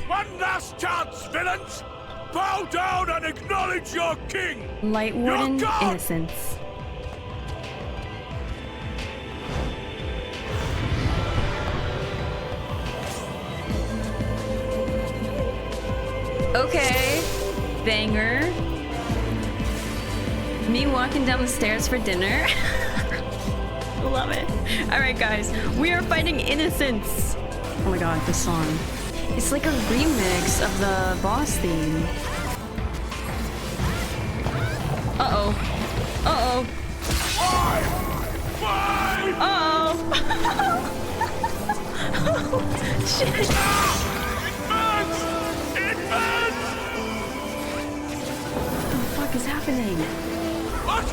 One last chance, villains! Bow down and acknowledge your king! Light Warden, Innocence. Okay, banger. Me walking down the stairs for dinner. Love it. Alright guys, we are fighting Innocence. Oh my god, this song. It's like a remix of the boss theme. Uh-oh. Uh-oh. Uh-oh. Shit. It burns! It burns! What the fuck is happening? What?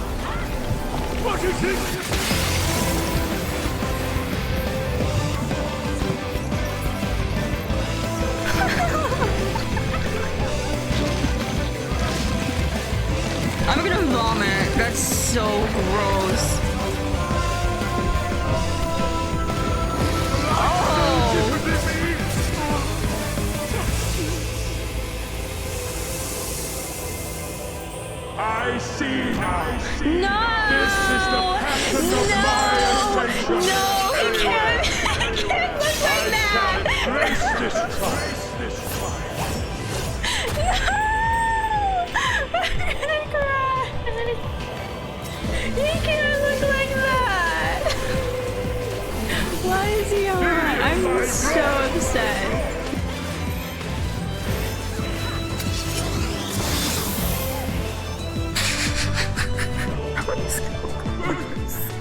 What is it? I'm gonna vomit. That's so gross. Oh! I see now. No! This is the pattern of my ascension. No! He can't! He can't look like that! Embrace this trial. I'm gonna cry. He can't look like that. Why is he on? I'm so upset.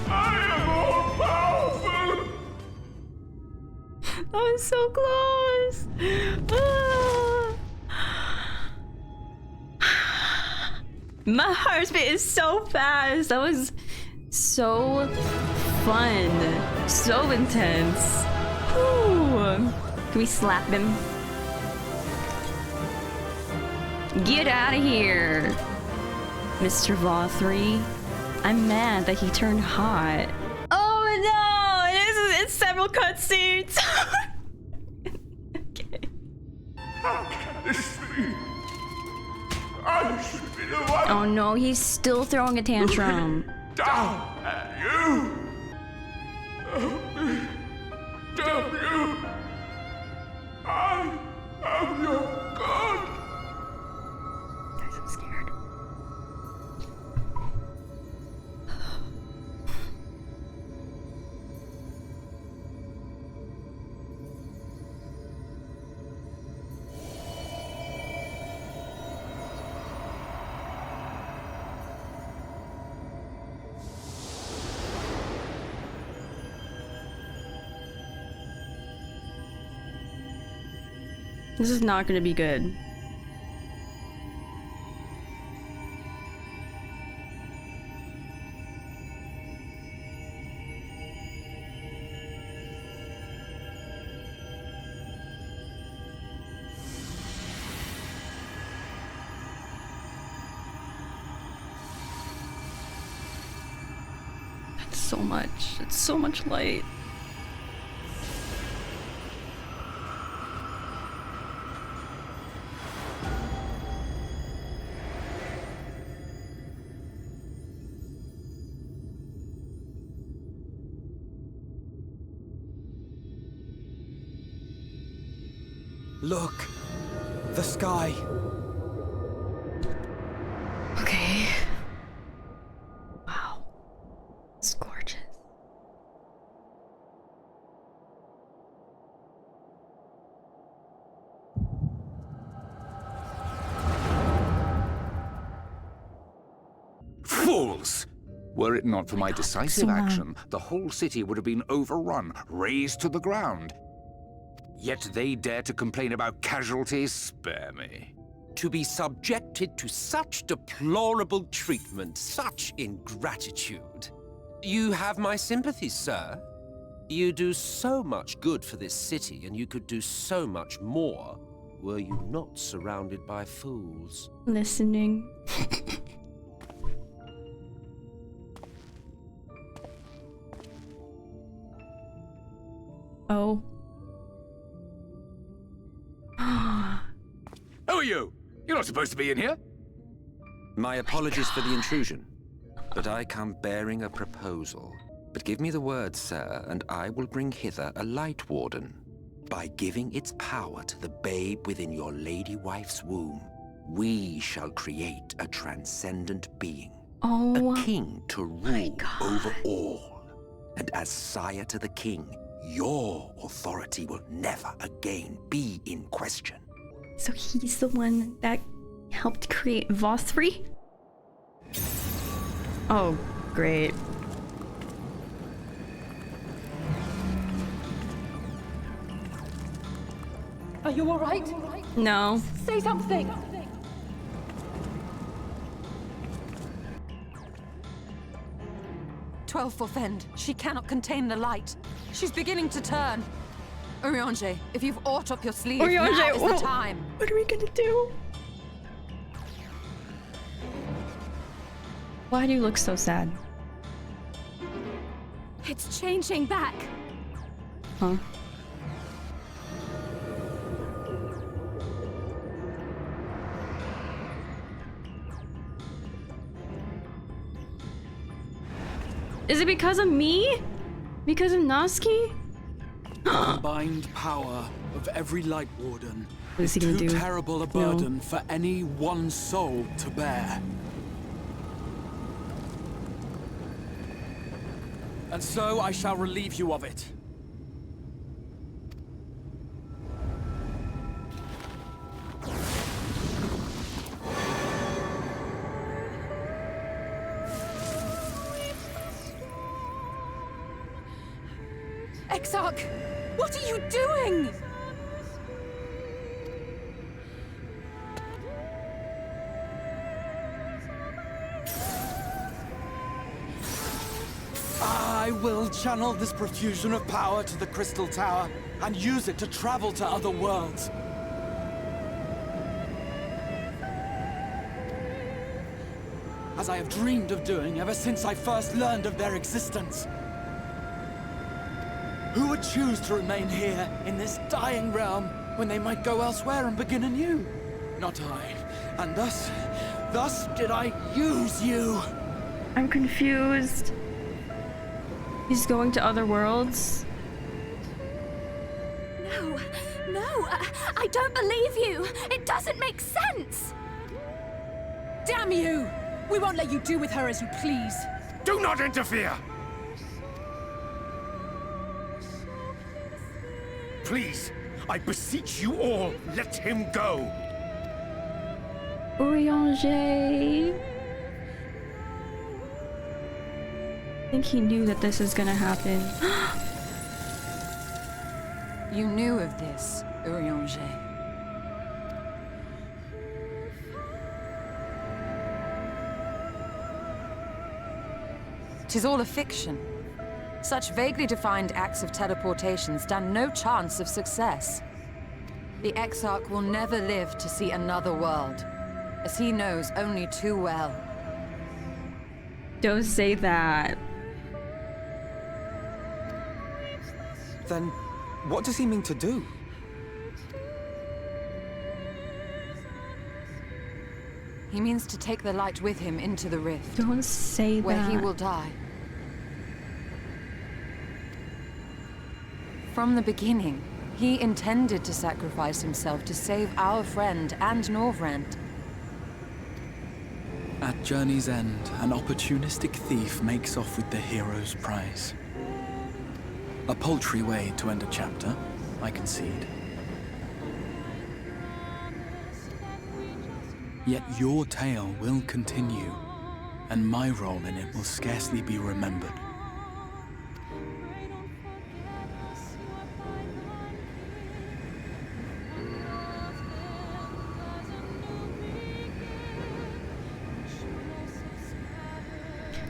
I am all powerful. That was so close. My heart beat is so fast. That was so fun. So intense. Whew. Can we slap him? Get out of here, Mr. Vauthry. I'm mad that he turned hot. Oh no! It's several cutscenes. Okay. How can this be? I should be the one. Oh no, he's still throwing a tantrum. Down at you. Help me. Damn you. I am your god. I'm so scared. This is not gonna be good. That's so much. It's so much light. Look! The sky! Okay. Wow. It's gorgeous. Fools! Were it not for my decisive so long. action, the whole city would have been overrun, razed to the ground. Yet they dare to complain about casualties? Spare me. To be subjected to such deplorable treatment, such ingratitude. You have my sympathy, sir. You do so much good for this city, and you could do so much more were you not surrounded by fools. Listening. Oh. you? You're not supposed to be in here. My apologies for the intrusion, but I come bearing a proposal. But give me the word, sir, and I will bring hither a light warden. By giving its power to the babe within your lady wife's womb, we shall create a transcendent being. Oh, A king to rule over all. And as sire to the king, your authority will never again be in question. so he's the one that helped create vauthry? Oh, great. Are you all right? No. Say something! For Fend. She cannot contain the light. She's beginning to turn. Urianger, if you've aught up your sleeve, now is the time. What are we gonna do? Why do you look so sad? It's changing back. Huh? Is it because of me? Because of Noski? Combined power of every Light Warden What is he is gonna too do? terrible a burden for any one soul to bear. And so I shall relieve you of it. Exarch, what are you doing? I will channel this profusion of power to the Crystal Tower and use it to travel to other worlds. As I have dreamed of doing ever since I first learned of their existence. Who would choose to remain here in this dying realm when they might go elsewhere and begin anew? Not I. And thus did I use you. I'm confused. He's going to other worlds? No, I don't believe you. It doesn't make sense. Damn you! We won't let you do with her as you please. Do not interfere! Please, I beseech you all, let him go! Urianger. I think he knew that this is gonna happen. You knew of this, Urianger. Tis all a fiction. Such vaguely defined acts of teleportation stand no chance of success. The Exarch will never live to see another world, as he knows only too well. Don't say that. Then, what does he mean to do? He means to take the light with him into the rift, Don't say where that. he will die. From the beginning, he intended to sacrifice himself to save our friend and Norvrent. At journey's end, an opportunistic thief makes off with the hero's prize. A paltry way to end a chapter, I concede. Yet your tale will continue, and my role in it will scarcely be remembered.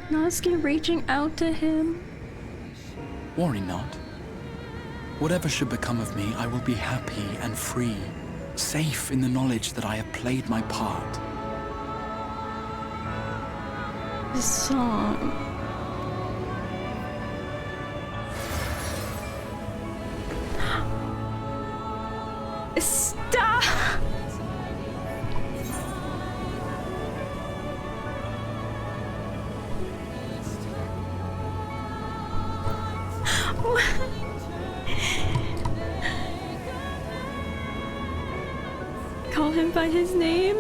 Noski reaching out to him. Worry not. Whatever should become of me, I will be happy and free, safe in the knowledge that I have played my part. This song. Stop! call him by his name?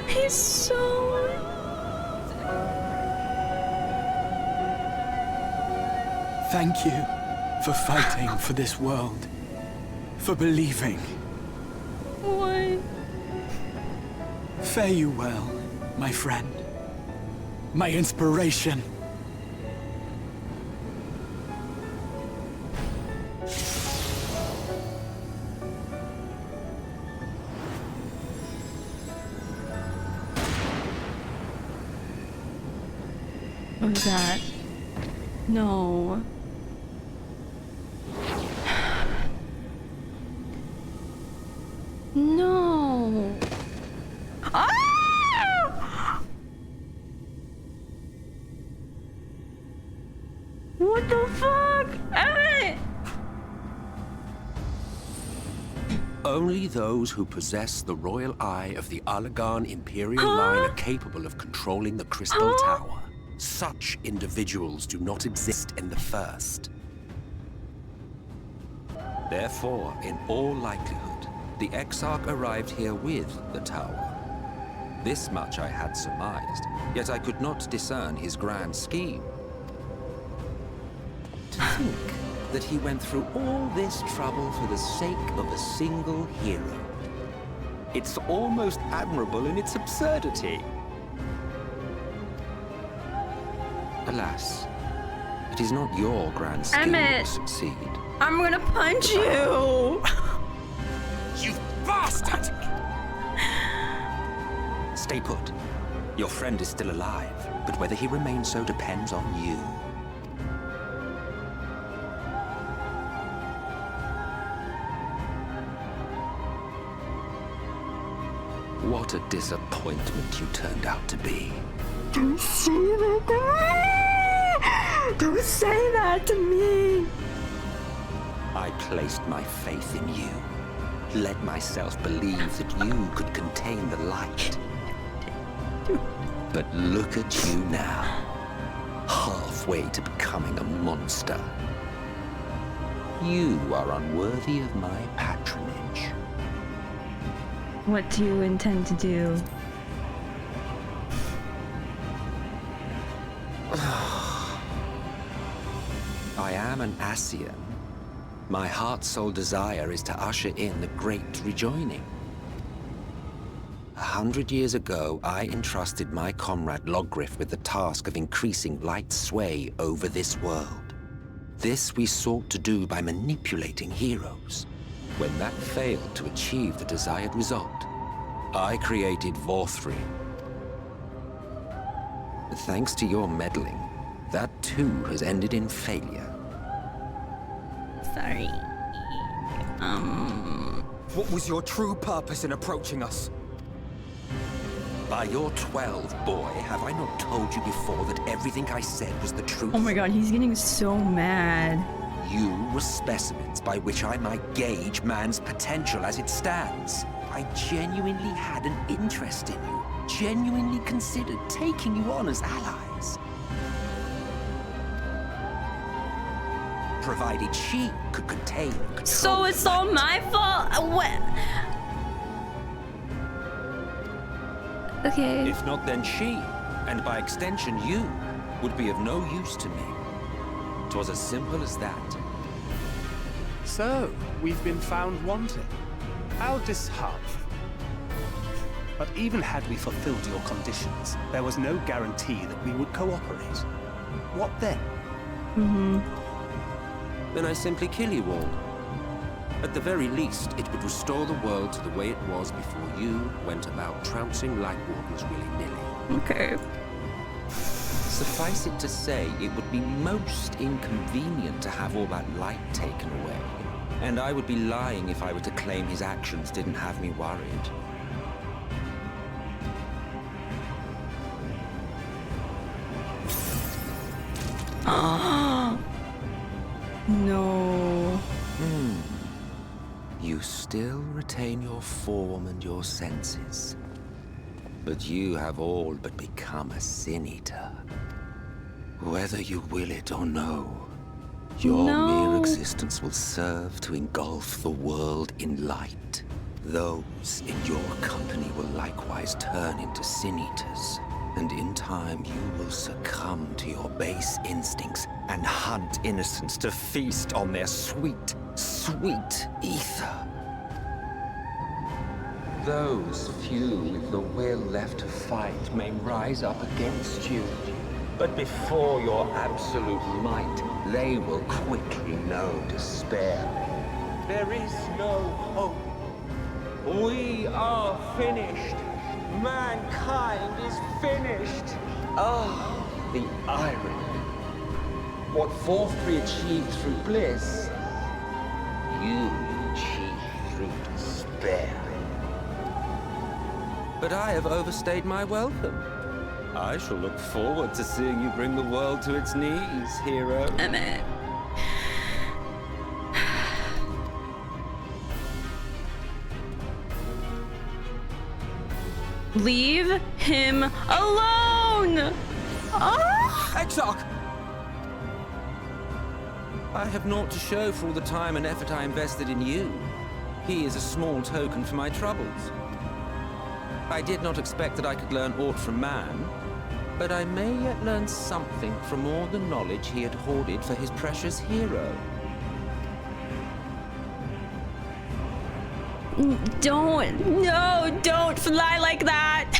He's so... Thank you for fighting for this world. For believing. What? Fare you well, my friend. My inspiration. What was that? No. No. Ah! What the fuck? Emmett! Only those who possess the royal eye of the Alagan Imperial line are capable of controlling the Crystal Tower. Such individuals do not exist in the First. Therefore, in all likelihood, the Exarch arrived here with the tower. This much I had surmised, yet I could not discern his grand scheme. To think that he went through all this trouble for the sake of a single hero. It's almost admirable in its absurdity. Alas, it is not your grand scheme Emmett! to succeed. I'm gonna punch you! You bastard! Stay put. Your friend is still alive, but whether he remains so depends on you. What a disappointment you turned out to be. Don't say that to me! Don't say that to me! I placed my faith in you. Let myself believe that you could contain the light. But look at you now, halfway to becoming a monster. You are unworthy of my patronage. What do you intend to do? I am an Asian. My heart's sole desire is to usher in the Great Rejoining. 100 years ago, I entrusted my comrade Logriff with the task of increasing light's sway over this world. This we sought to do by manipulating heroes. When that failed to achieve the desired result, I created vauthry. Thanks to your meddling, that too has ended in failure. Sorry. What was your true purpose in approaching us? By your 12, boy, have I not told you before that everything I said was the truth? Oh my god, he's getting so mad. You were specimens by which I might gauge man's potential as it stands. I genuinely had an interest in you, genuinely considered taking you on as allies. Provided she could contain and control. So it's all my fault? What? Okay. If not, then she, and by extension you, would be of no use to me. 'Twas as simple as that. So, we've been found wanting. How disheartening. But even had we fulfilled your conditions, there was no guarantee that we would cooperate. What then? Then I simply kill you all. At the very least, it would restore the world to the way it was before you went about trouncing Lightwalkers willy-nilly. Okay. Suffice it to say, it would be most inconvenient to have all that light taken away. And I would be lying if I were to claim his actions didn't have me worried. No. You still retain your form and your senses. But you have all but become a sin eater. Whether you will it or no, your mere existence will serve to engulf the world in light. Those in your company will likewise turn into sin eaters. And in time, you will succumb to your base instincts and hunt innocence to feast on their sweet, sweet ether. Those few with the will left to fight may rise up against you. But before your absolute might, they will quickly know despair. There is no hope. We are finished. Mankind is finished. Ah, the irony. What vauthry achieved through bliss, you achieved through despair. But I have overstayed my welcome. I shall look forward to seeing you bring the world to its knees, hero. Emmett. Leave him alone! Oh! EXARCH! I have naught to show for all the time and effort I invested in you. He is a small token for my troubles. I did not expect that I could learn aught from man, but I may yet learn something from all the knowledge he had hoarded for his precious hero. Don't fly like that!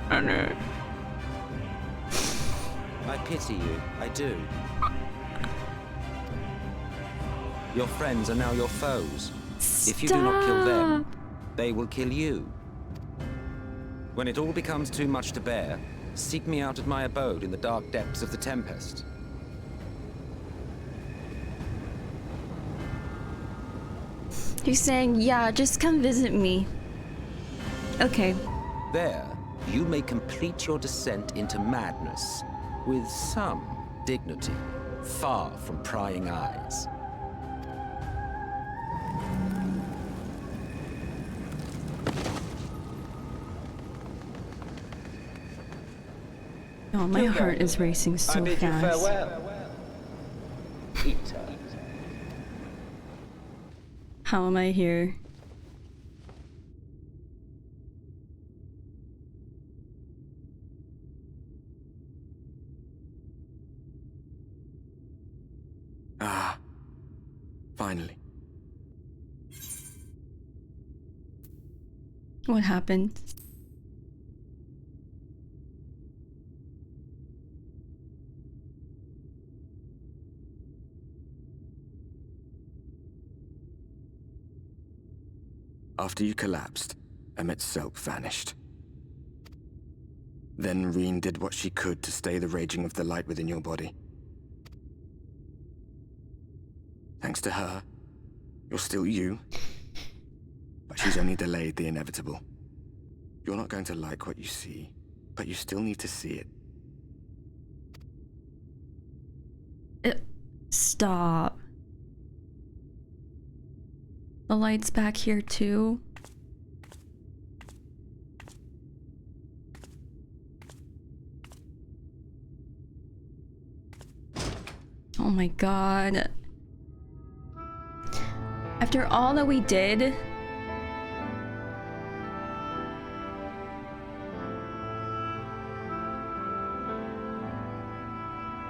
Oh no. I pity you, I do. Your friends are now your foes. If you do not kill them, they will kill you. When it all becomes too much to bear, seek me out at my abode in the dark depths of the Tempest. He's saying, yeah, just come visit me. Okay. There, you may complete your descent into madness with some dignity, far from prying eyes. Oh, my heart is racing so I bid fast. you farewell. Eater. How am I here? Ah, finally. What happened? After you collapsed, Emmett's self vanished. Then Reen did what she could to stay the raging of the light within your body. Thanks to her, you're still you. But she's only delayed the inevitable. You're not going to like what you see, but you still need to see it. Stop. The light's back here too. Oh my god. After all that we did,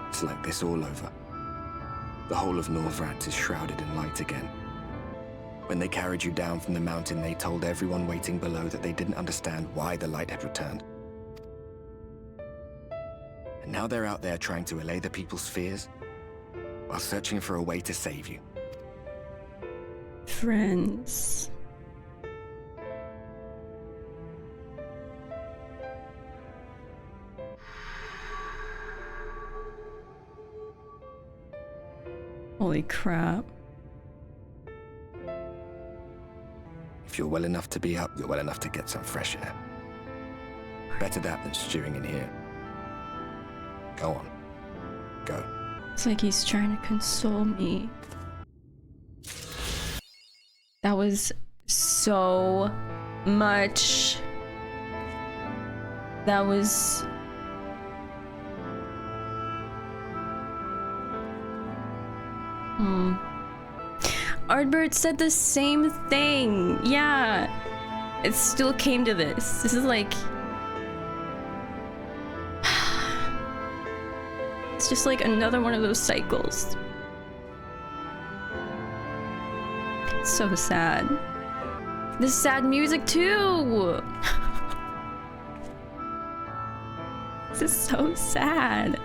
it's like this all over. The whole of Norvrat is shrouded in light again. When they carried you down from the mountain, they told everyone waiting below that they didn't understand why the light had returned. And now they're out there trying to allay the people's fears, while searching for a way to save you. friends. Holy crap. If you're well enough to be up, you're well enough to get some fresh air. Better that than stewing in here. Go on. Go. It's like he's trying to console me. That was so much. That was... Ardbert said the same thing. Yeah. It still came to this. This is like... It's just like another one of those cycles. It's so sad. This sad music too! This is so sad.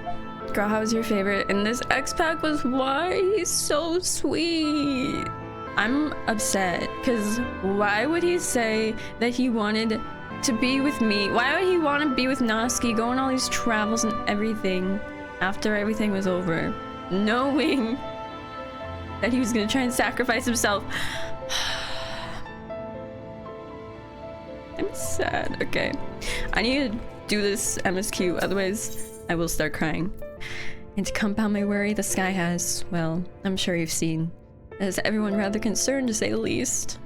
Graha was your favorite, and this expac was why? He's so sweet. I'm upset, because why would he say that he wanted to be with me? Why would he want to be with Noski, go on all these travels and everything after everything was over, knowing that he was going to try and sacrifice himself? I'm sad. Okay. I need to do this MSQ, otherwise I will start crying. And to compound my worry, the sky has, well, I'm sure you've seen, has everyone rather concerned to say the least.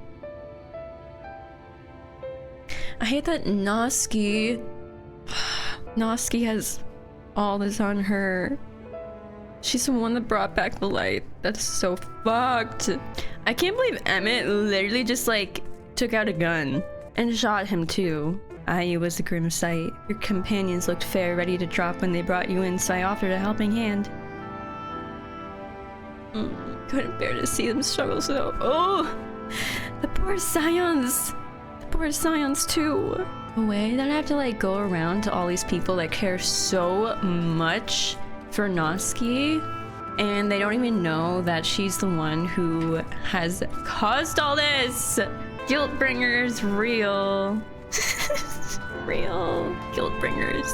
I hate that Noski has all this on her. She's the one that brought back the light. That's so fucked. I can't believe Emmett literally just like took out a gun and shot him too. It was a grim sight. Your companions looked fair, ready to drop when they brought you in, so I offered a helping hand. Couldn't bear to see them struggle so. Oh! The poor Scions! The poor Scions too. The way that I have to like go around to all these people that care so much for Noski, and they don't even know that she's the one who has caused all this! Guilt-bringers, real. Real guilt-bringers.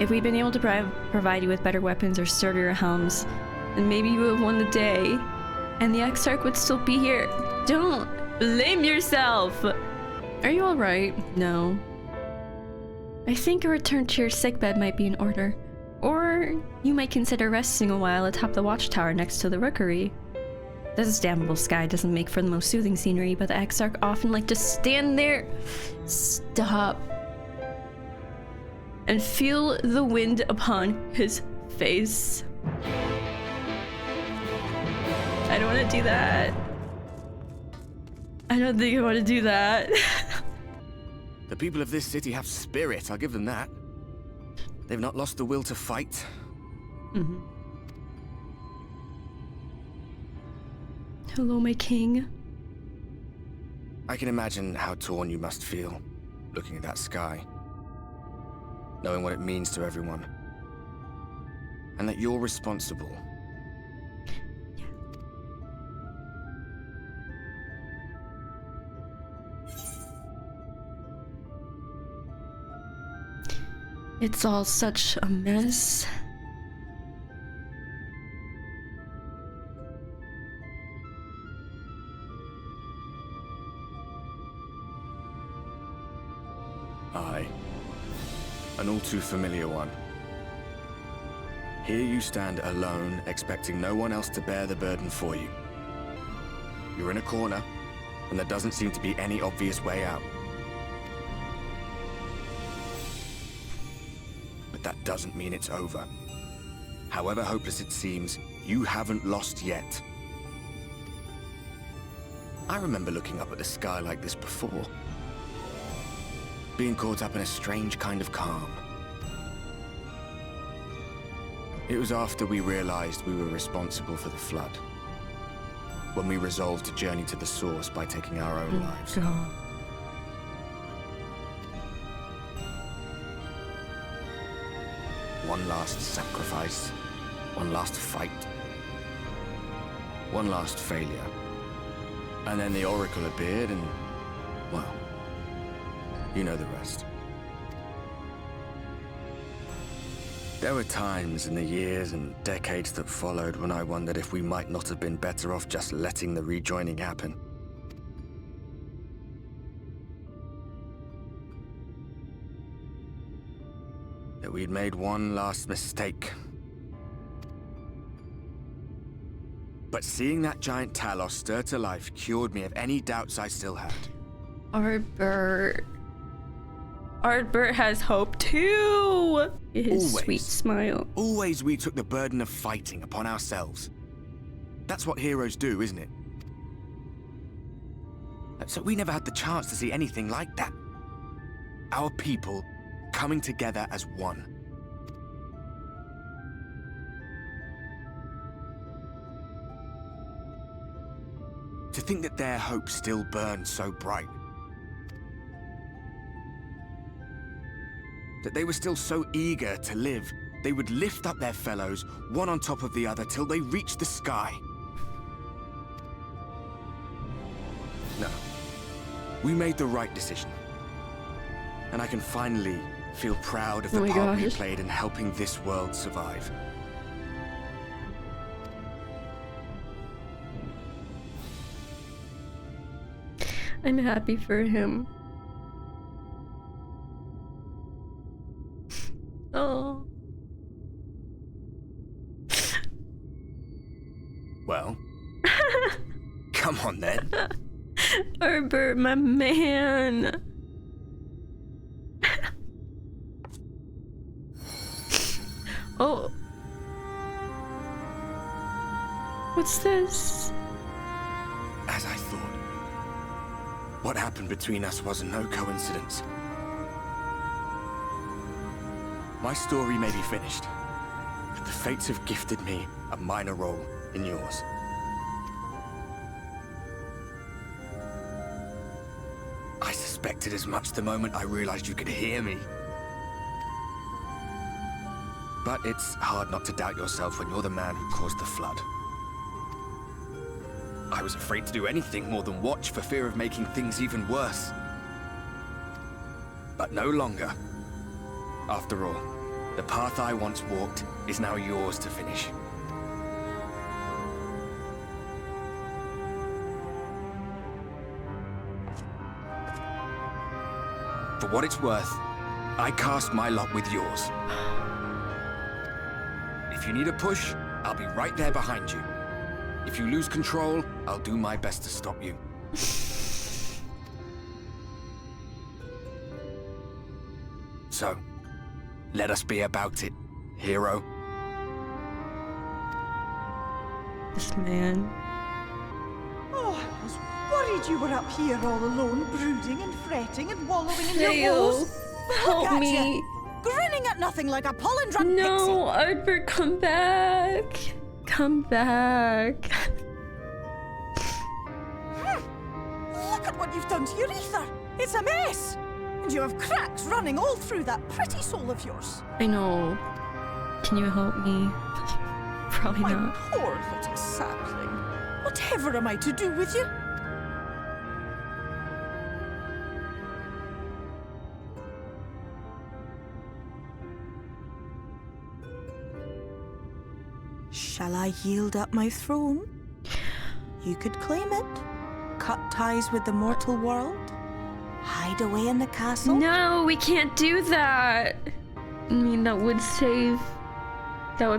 If we'd been able to provide you with better weapons or sturdier helms, then maybe you would have won the day, and the Exarch would still be here. Don't blame yourself! Are you alright? No. I think a return to your sickbed might be in order. Or you might consider resting a while atop the watchtower next to the rookery. This damnable sky doesn't make for the most soothing scenery, but the Exarch often like to stand there, stop, and feel the wind upon his face. I don't want to do that. I don't think I want to do that. The people of this city have spirit, I'll give them that. They've not lost the will to fight. Hello, my king. I can imagine how torn you must feel, looking at that sky. Knowing what it means to everyone. And that you're responsible. It's all such a mess. Aye. An all too familiar one. Here you stand alone, expecting no one else to bear the burden for you. You're in a corner, and there doesn't seem to be any obvious way out. But that doesn't mean it's over. However hopeless it seems, you haven't lost yet. I remember looking up at the sky like this before. Being caught up in a strange kind of calm. It was after we realized we were responsible for the flood. When we resolved to journey to the source by taking our own lives. God. One last sacrifice. One last fight. One last failure. And then the Oracle appeared and, well, you know the rest. There were times in the years and decades that followed when I wondered if we might not have been better off just letting the rejoining happen. That we'd made one last mistake. But seeing that giant Talos stir to life cured me of any doubts I still had. Ardbert. Ardbert has hope too. His sweet smile. Always we took the burden of fighting upon ourselves. That's what heroes do, isn't it? So we never had the chance to see anything like that. Our people coming together as one. To think that their hope still burns so bright. That they were still so eager to live, they would lift up their fellows, one on top of the other, till they reached the sky. No. We made the right decision. And I can finally feel proud of the part we played in helping this world survive. I'm happy for him. Oh. Well, come on then. Ardbert, my man. Oh. What's this? As I thought. What happened between us was no coincidence. My story may be finished, but the fates have gifted me a minor role in yours. I suspected as much the moment I realized you could hear me. But it's hard not to doubt yourself when you're the man who caused the flood. I was afraid to do anything more than watch for fear of making things even worse. But no longer. After all, the path I once walked is now yours to finish. For what it's worth, I cast my lot with yours. If you need a push, I'll be right there behind you. If you lose control, I'll do my best to stop you. So, let us be about it, hero. This man. Oh, I was worried you were up here all alone, brooding and fretting and wallowing in your woes. Help me. You, grinning at nothing like a pollen-drunk No, pixie. Ardbert, come back. Come back. Look at what you've done to your ether. It's a mess. And you have cracks running all through that pretty soul of yours. I know. Can you help me? Probably My not. poor little sapling. Whatever am I to do with you? Shall I yield up my throne? You could claim it, cut ties with the mortal world, hide away in the castle. No, we can't do that. I mean, that would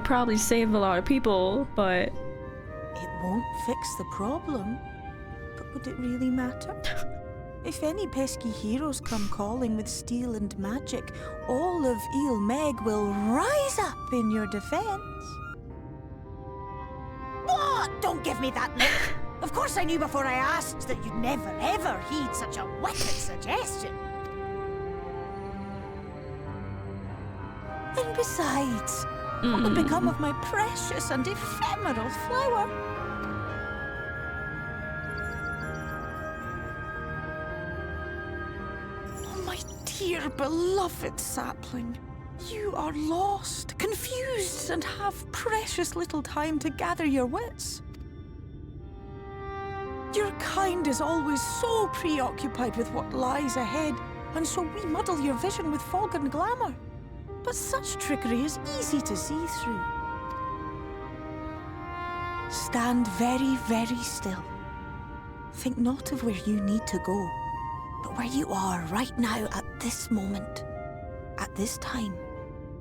probably save a lot of people, but... It won't fix the problem, but would it really matter? If any pesky heroes come calling with steel and magic, all of Il Meg will rise up in your defense. What? Don't give me that look. Of course I knew before I asked that you'd never ever heed such a wicked suggestion. And besides, what would become of my precious and ephemeral flower? Oh, my dear beloved sapling. You are lost, confused, and have precious little time to gather your wits. Your kind is always so preoccupied with what lies ahead, and so we muddle your vision with fog and glamour. But such trickery is easy to see through. Stand very, very still. Think not of where you need to go, but where you are right now at this moment, at this time.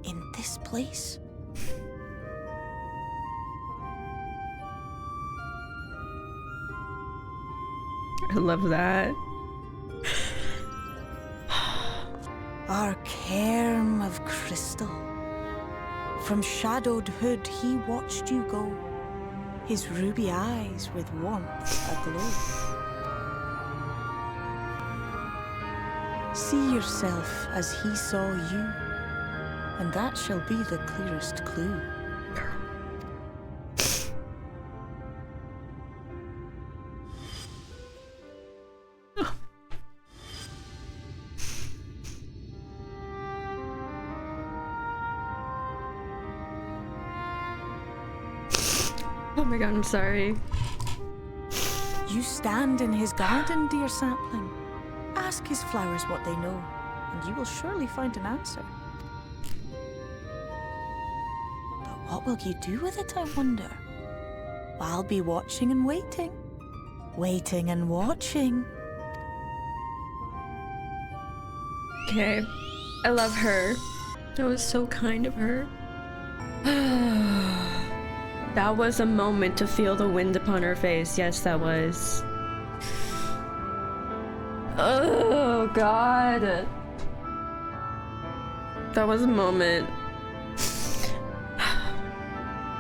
In this place. I love that. our cairn of crystal. From shadowed hood he watched you go, his ruby eyes with warmth aglow. See yourself as he saw you, and that shall be the clearest clue. Oh my god, I'm sorry. You stand in his garden, dear sapling. Ask his flowers what they know, and you will surely find an answer. But what will you do with it, I wonder? I'll be watching and waiting. Waiting and watching. Okay. I love her. That was so kind of her. That was a moment to feel the wind upon her face. Yes, that was. Oh, God. That was a moment.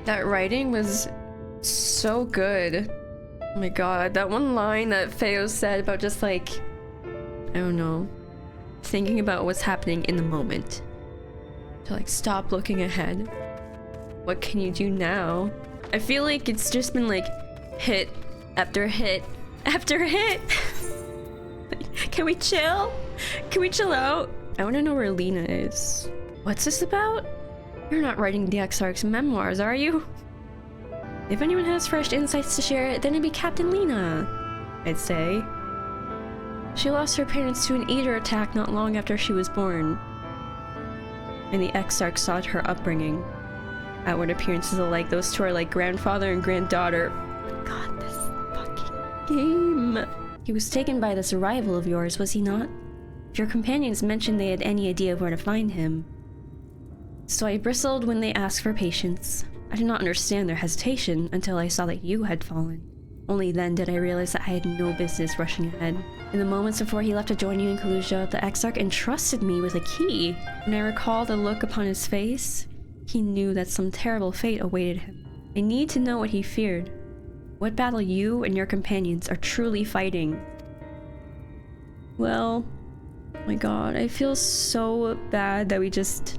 That writing was so good. Oh my god, that one line that Feo said about just like, I don't know, thinking about what's happening in the moment. To like stop looking ahead. What can you do now? I feel like it's just been like hit after hit after hit. Can we chill? Can we chill out? I want to know where Lyna is. What's this about? You're not writing the Exarch's memoirs, are you? If anyone has fresh insights to share, then it'd be Captain Lyna, I'd say. She lost her parents to an eater attack not long after she was born. And the Exarch sought her upbringing. Outward appearances alike, those two are like grandfather and granddaughter. God, this fucking game. He was taken by this rival of yours, was he not? If your companions mentioned they had any idea of where to find him. So I bristled when they asked for patience. I did not understand their hesitation until I saw that you had fallen. Only then did I realize that I had no business rushing ahead. In the moments before he left to join you in Kalusia, the Exarch entrusted me with a key. When I recall the look upon his face, he knew that some terrible fate awaited him. I need to know what he feared. What battle you and your companions are truly fighting. Well, oh my god, I feel so bad that we just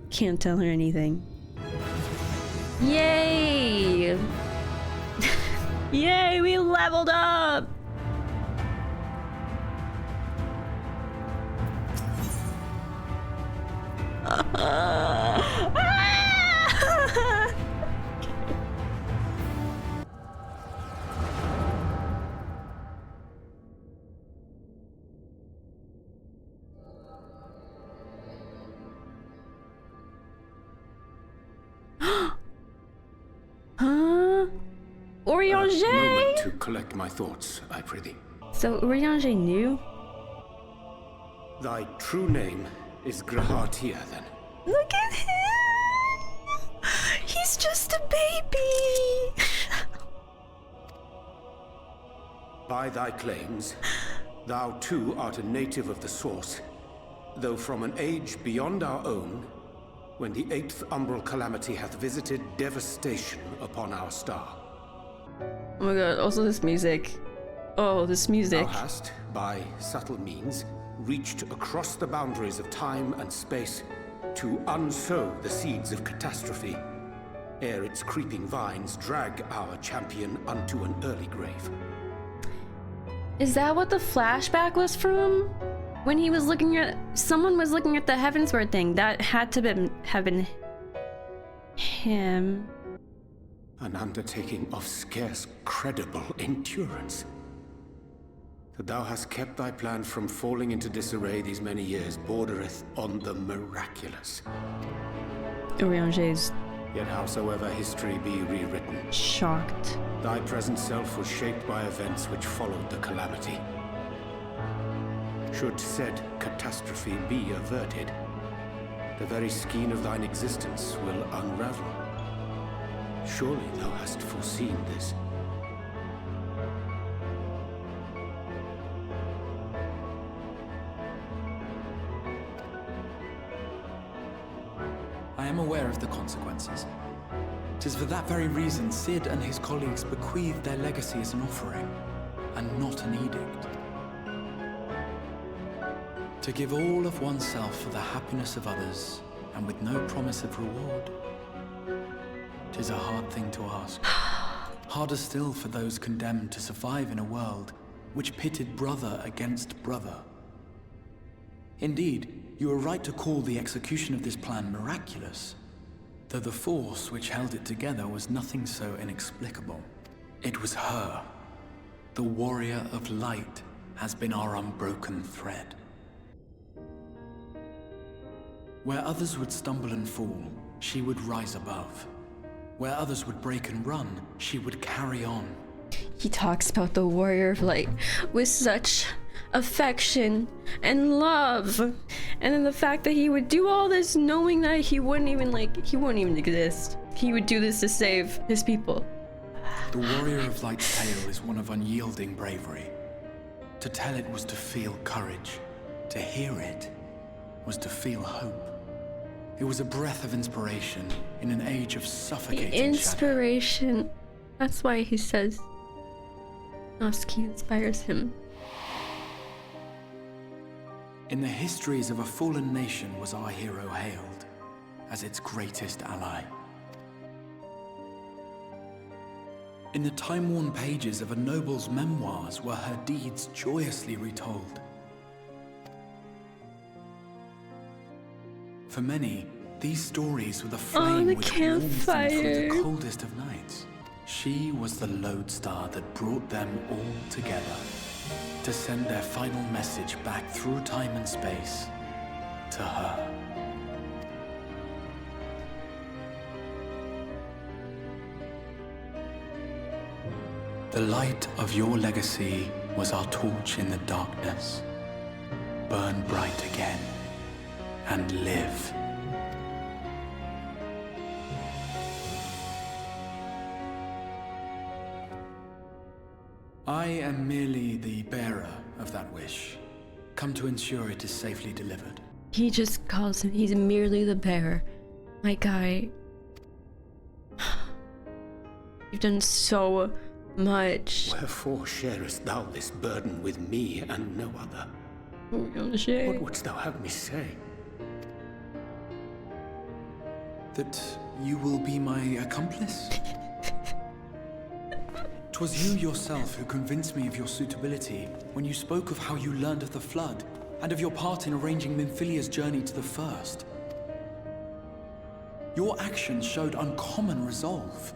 can't tell her anything. Yay! Yay, we leveled up! Huh? Urianger? Moment to collect my thoughts, I prithee. So Urianger knew? Thy true name is Graha, then. Look at him! He's just a baby! By thy claims, thou too art a native of the Source, though from an age beyond our own, when the 8th umbral calamity hath visited devastation upon our star. Oh my god, also this music. Oh, this music. Thou hast, by subtle means, reached across the boundaries of time and space to unsow the seeds of catastrophe, ere its creeping vines drag our champion unto an early grave. Is that what the flashback was from? When he was looking at... Someone was looking at the Heavensward thing. That had to have been him. An undertaking of scarce credible endurance. That thou hast kept thy plan from falling into disarray these many years bordereth on the miraculous. Urianger's Yet howsoever history be rewritten, shocked. thy present self was shaped by events which followed the calamity. Should said catastrophe be averted, the very skein of thine existence will unravel. Surely thou hast foreseen this. am aware of the consequences. 'Tis for that very reason Sid and his colleagues bequeathed their legacy as an offering, and not an edict. To give all of oneself for the happiness of others, and with no promise of reward. 'Tis a hard thing to ask. Harder still for those condemned to survive in a world which pitted brother against brother. Indeed, you are right to call the execution of this plan miraculous, though the force which held it together was nothing so inexplicable. It was her. The warrior of light has been our unbroken thread. Where others would stumble and fall, she would rise above. Where others would break and run, she would carry on. He talks about the warrior of light with such affection and love, and then the fact that he would do all this knowing that he wouldn't even exist. He would do this to save his people. The warrior of light's tale is one of unyielding bravery. To tell it was to feel courage. To hear it was to feel hope. It was a breath of inspiration in an age of suffocating inspiration. That's why he says Oski inspires him. In the histories of a fallen nation was our hero hailed as its greatest ally. In the time-worn pages of a noble's memoirs were her deeds joyously retold. For many, these stories were the flame which warmed them through the coldest of nights. She was the lodestar that brought them all together to send their final message back through time and space to her. The light of your legacy was our torch in the darkness. Burn bright again and live. I am merely the bearer of that wish, come to ensure it is safely delivered. He just calls him, he's merely the bearer. My guy. You've done so much. Wherefore sharest thou this burden with me and no other? What wouldst thou have me say? That you will be my accomplice? 'Twas you yourself who convinced me of your suitability when you spoke of how you learned of the Flood and of your part in arranging Minfilia's journey to the First. Your actions showed uncommon resolve.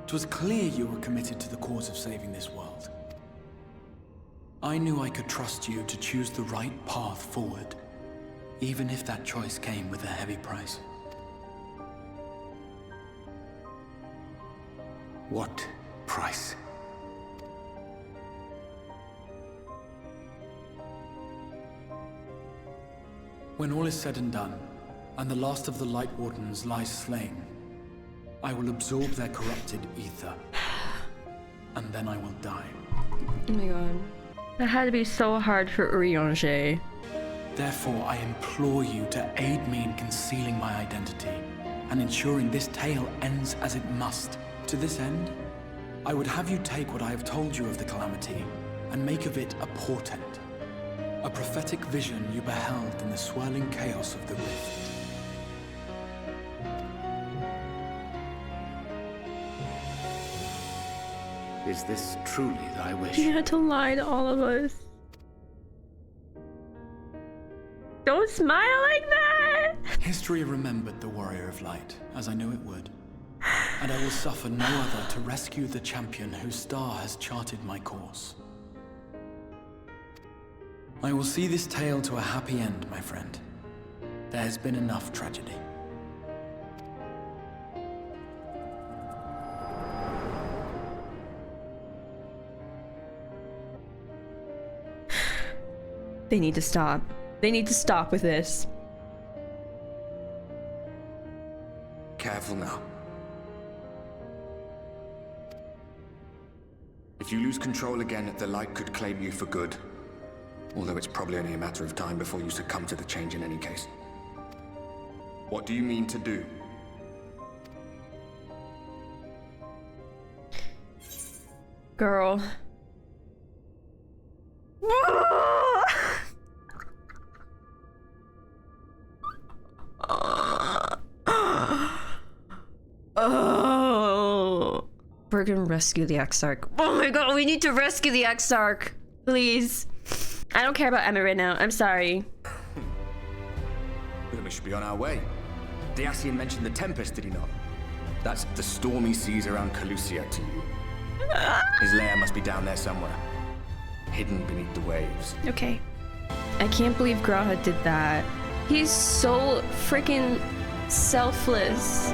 'Twas clear you were committed to the cause of saving this world. I knew I could trust you to choose the right path forward, even if that choice came with a heavy price. What price? When all is said and done, and the last of the Light Wardens lies slain, I will absorb their corrupted ether, and then I will die. Oh my god. That had to be so hard for urianger. Therefore, I implore you to aid me in concealing my identity, and ensuring this tale ends as it must. To this end, I would have you take what I have told you of the calamity, and make of it a portent. A prophetic vision you beheld in the swirling chaos of the rift. Is this truly thy wish? You had to lie to all of us. Don't smile like that! History remembered the Warrior of Light, as I knew it would. And I will suffer no other to rescue the champion whose star has charted my course. I will see this tale to a happy end, my friend. There has been enough tragedy. They need to stop. They need to stop with this. Careful now. If you lose control again, the light could claim you for good. Although it's probably only a matter of time before you succumb to the change in any case. What do you mean to do? Girl. Oh. We're gonna rescue the Exarch. Oh my god, we need to rescue the Exarch. Please. I don't care about Emma right now. I'm sorry. We should be on our way. Dacian mentioned the Tempest, did he not? That's the stormy seas around Calusia to you. His lair must be down there somewhere, hidden beneath the waves. Okay. I can't believe Graha did that. He's so freaking selfless.